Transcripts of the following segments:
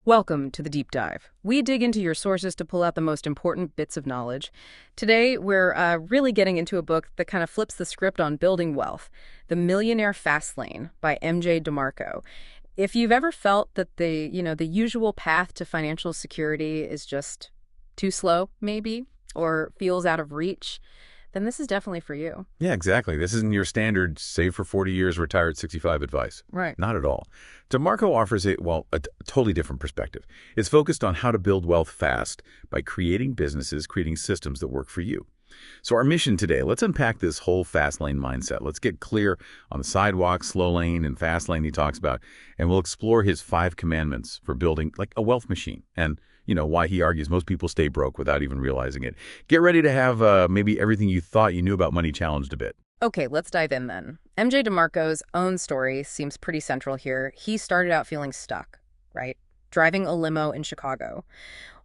Welcome to the Deep Dive. We dig into your sources to pull out the most important bits of knowledge. Today, we're really getting into a book that kind of flips the script on building wealth, The Millionaire Fastlane by M.J. DeMarco. If you've ever felt that the usual path to financial security is just too slow, maybe, or feels out of reach, then this is definitely for you. Yeah, exactly. This isn't your standard save for 40 years, retire at 65 advice. Right. Not at all. DeMarco offers a totally different perspective. It's focused on how to build wealth fast by creating businesses, creating systems that work for you. So our mission today, let's unpack this whole fast lane mindset. Let's get clear on the sidewalk, slow lane, and fast lane he talks about, and we'll explore his 5 commandments for building like a wealth machine and why he argues most people stay broke without even realizing it. Get ready to have maybe everything you thought you knew about money challenged a bit. Okay, let's dive in then. MJ DeMarco's own story seems pretty central here. He started out feeling stuck, right? Driving a limo in Chicago.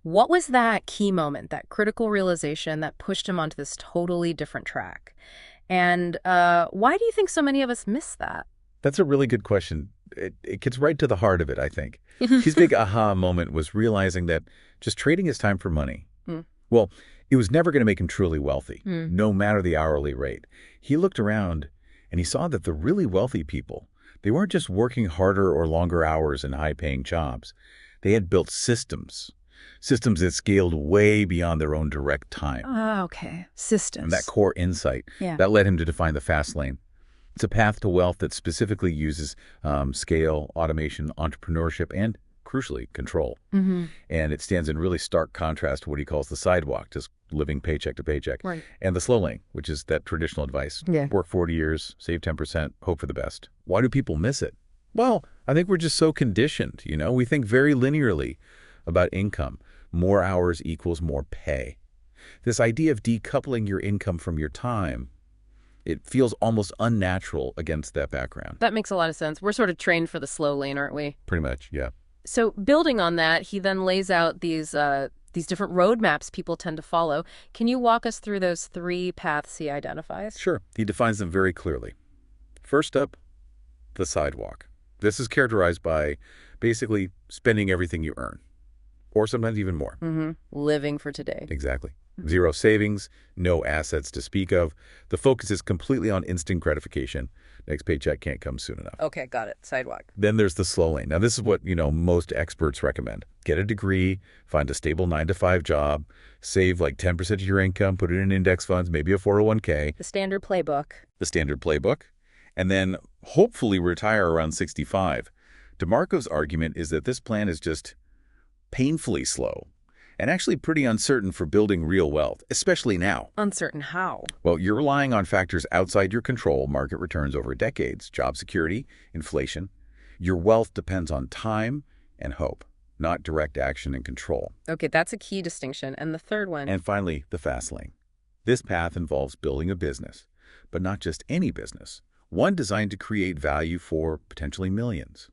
What was that key moment, that critical realization that pushed him onto this totally different track? And why do you think so many of us miss that? That's a really good question. It gets right to the heart of it, I think. His big aha moment was realizing that just trading his time for money, well, it was never going to make him truly wealthy, no matter the hourly rate. He looked around and he saw that the really wealthy people, they weren't just working harder or longer hours in high-paying jobs. They had built systems that scaled way beyond their own direct time. Oh, okay. Systems. And that core insight, that led him to define the fast lane. It's a path to wealth that specifically uses scale, automation, entrepreneurship, and, crucially, control. And it stands in really stark contrast to what he calls the sidewalk, just living paycheck to paycheck, and the slow lane, which is that traditional advice. Work 40 years, save 10%, hope for the best. Why do people miss it? Well, I think we're just so conditioned, We think very linearly about income. More hours equals more pay. This idea of decoupling your income from your time, it feels almost unnatural against that background. That makes a lot of sense. We're sort of trained for the slow lane, aren't we? Pretty much, yeah. So building on that, he then lays out these different roadmaps people tend to follow. Can you walk us through those 3 paths he identifies? Sure. He defines them very clearly. First up, the sidewalk. This is characterized by basically spending everything you earn, or sometimes even more. Living for today. Exactly. Zero savings, no assets to speak of. The focus is completely on instant gratification. Next paycheck can't come soon enough. Okay, got it. Sidewalk. Then there's the slow lane. Now, this is what, most experts recommend. Get a degree, find a stable 9-to-5 job, save like 10% of your income, put it in index funds, maybe a 401k. The standard playbook. The standard playbook. And then hopefully retire around 65. DeMarco's argument is that this plan is just painfully slow and actually pretty uncertain for building real wealth, especially now. Uncertain how? Well, you're relying on factors outside your control, market returns over decades, job security, inflation. Your wealth depends on time and hope, not direct action and control. Okay, that's a key distinction. And the third one? And finally, the fast lane. This path involves building a business, but not just any business, one designed to create value for potentially millions.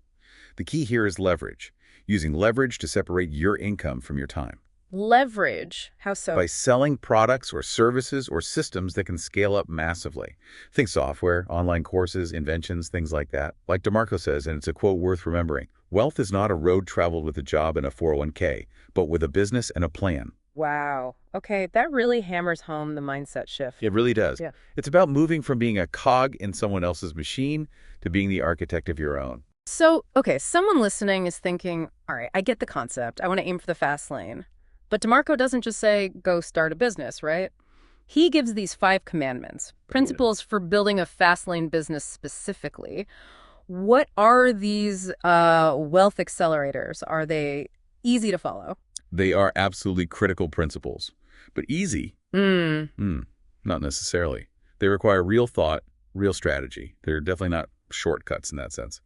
The key here is leverage, using leverage to separate your income from your time. Leverage? How so? By selling products or services or systems that can scale up massively. Think software, online courses, inventions, things like that. Like DeMarco says, and it's a quote worth remembering, wealth is not a road traveled with a job and a 401k, but with a business and a plan. Wow. Okay, that really hammers home the mindset shift. It really does. Yeah. It's about moving from being a cog in someone else's machine to being the architect of your own. So, okay, someone listening is thinking, all right, I get the concept. I want to aim for the fast lane. But DeMarco doesn't just say, go start a business, right? He gives these 5 commandments, principles for building a fast lane business specifically. What are these wealth accelerators? Are they easy to follow? They are absolutely critical principles. But easy? Not necessarily. They require real thought, real strategy. They're definitely not shortcuts in that sense.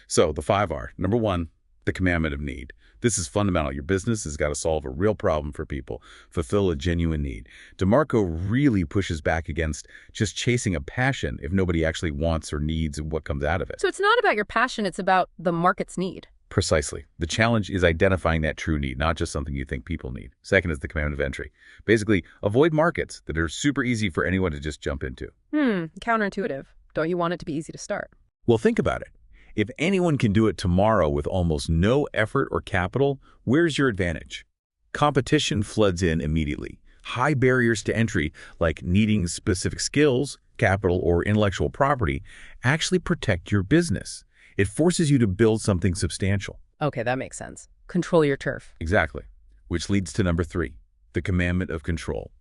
So the 5 are, number 1, the commandment of need. This is fundamental. Your business has got to solve a real problem for people, fulfill a genuine need. DeMarco really pushes back against just chasing a passion if nobody actually wants or needs what comes out of it. So it's not about your passion, it's about the market's need. Precisely. The challenge is identifying that true need, not just something you think people need. Second is the commandment of entry. Basically, avoid markets that are super easy for anyone to just jump into. Counterintuitive. Don't you want it to be easy to start? Well, think about it. If anyone can do it tomorrow with almost no effort or capital, where's your advantage? Competition floods in immediately. High barriers to entry, like needing specific skills, capital, or intellectual property, actually protect your business. It forces you to build something substantial. Okay, that makes sense. Control your turf. Exactly. Which leads to number 3, the commandment of control.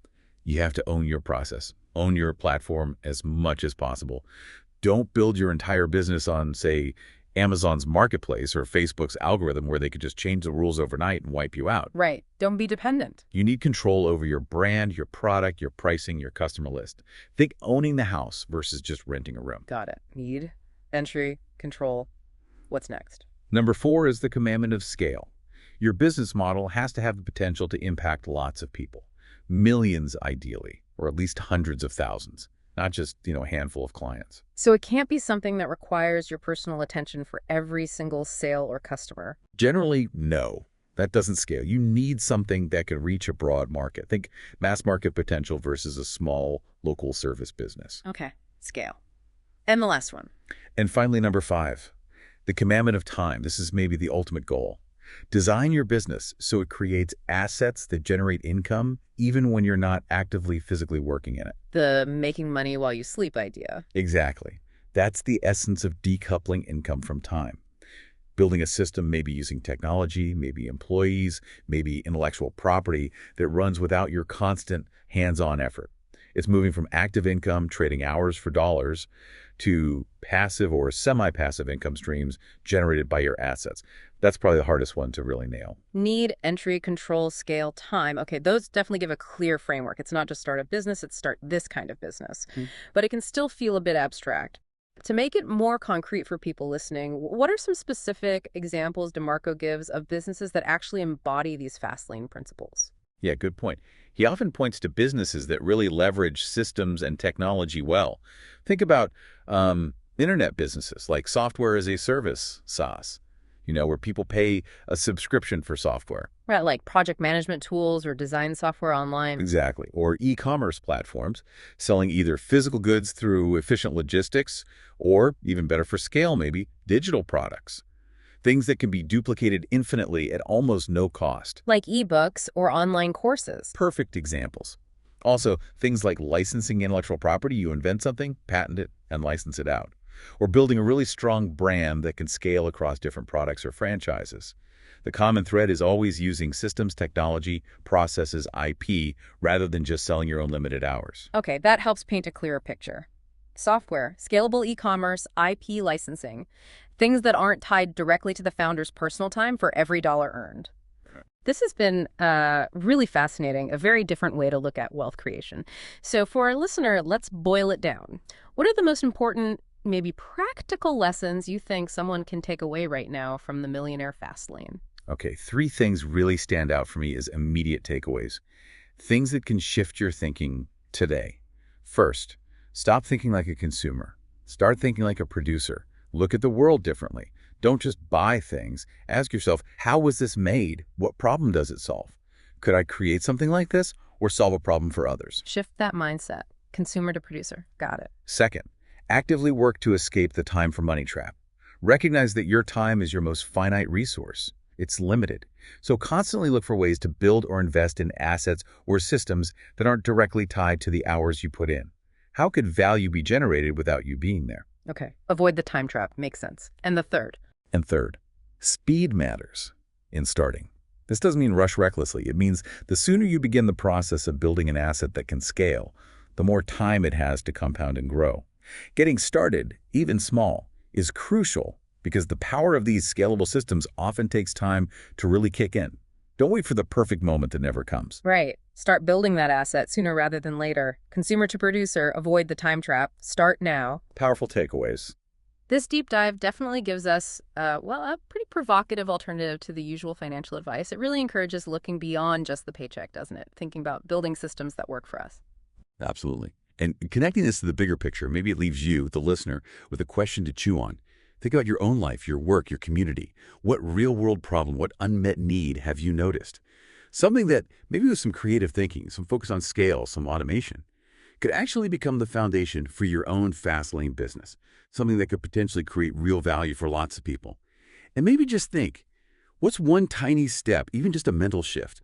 You have to own your process, own your platform as much as possible. Don't build your entire business on, say, Amazon's marketplace or Facebook's algorithm where they could just change the rules overnight and wipe you out. Right. Don't be dependent. You need control over your brand, your product, your pricing, your customer list. Think owning the house versus just renting a room. Got it. Need, entry, control. What's next? Number 4 is the commandment of scale. Your business model has to have the potential to impact lots of people. Millions, ideally, or at least hundreds of thousands. Not just, a handful of clients. So it can't be something that requires your personal attention for every single sale or customer. Generally, no. That doesn't scale. You need something that can reach a broad market. Think mass market potential versus a small local service business. Okay, scale. And the last one. And finally, number 5, the commandment of time. This is maybe the ultimate goal. Design your business so it creates assets that generate income even when you're not actively physically working in it. The making money while you sleep idea. Exactly. That's the essence of decoupling income from time. Building a system, maybe using technology, maybe employees, maybe intellectual property that runs without your constant hands-on effort. It's moving from active income, trading hours for dollars, to passive or semi-passive income streams generated by your assets. That's probably the hardest one to really nail. Need, entry, control, scale, time. Okay, those definitely give a clear framework. It's not just start a business, it's start this kind of business. But it can still feel a bit abstract. To make it more concrete for people listening, what are some specific examples DeMarco gives of businesses that actually embody these Fastlane principles? Yeah, good point. He often points to businesses that really leverage systems and technology well. Think about internet businesses like software as a service, SaaS, where people pay a subscription for software. Right, like project management tools or design software online. Exactly. Or e-commerce platforms selling either physical goods through efficient logistics or, even better for scale maybe, digital products. Things that can be duplicated infinitely at almost no cost. Like ebooks or online courses. Perfect examples. Also, things like licensing intellectual property. You invent something, patent it, and license it out. Or building a really strong brand that can scale across different products or franchises. The common thread is always using systems, technology, processes, IP, rather than just selling your own limited hours. Okay, that helps paint a clearer picture. Software, scalable e-commerce, IP licensing, things that aren't tied directly to the founder's personal time for every dollar earned. This has been really fascinating, a very different way to look at wealth creation. So for our listener, let's boil it down. What are the most important, maybe practical lessons you think someone can take away right now from the Millionaire Fastlane? Okay, 3 things really stand out for me as immediate takeaways. Things that can shift your thinking today. First, stop thinking like a consumer. Start thinking like a producer. Look at the world differently. Don't just buy things. Ask yourself, how was this made? What problem does it solve? Could I create something like this or solve a problem for others? Shift that mindset. Consumer to producer. Got it. Second, actively work to escape the time for money trap. Recognize that your time is your most finite resource. It's limited. So constantly look for ways to build or invest in assets or systems that aren't directly tied to the hours you put in. How could value be generated without you being there? Okay. Avoid the time trap. Makes sense. And the third? And third, speed matters in starting. This doesn't mean rush recklessly. It means the sooner you begin the process of building an asset that can scale, the more time it has to compound and grow. Getting started, even small, is crucial because the power of these scalable systems often takes time to really kick in. Don't wait for the perfect moment that never comes. Right. Start building that asset sooner rather than later. Consumer to producer, avoid the time trap. Start now. Powerful takeaways. This deep dive definitely gives us, a pretty provocative alternative to the usual financial advice. It really encourages looking beyond just the paycheck, doesn't it? Thinking about building systems that work for us. Absolutely. And connecting this to the bigger picture, maybe it leaves you, the listener, with a question to chew on. Think about your own life, your work, your community. What real-world problem, what unmet need have you noticed? Something that maybe with some creative thinking, some focus on scale, some automation, could actually become the foundation for your own Fastlane business, something that could potentially create real value for lots of people. And maybe just think, what's one tiny step, even just a mental shift,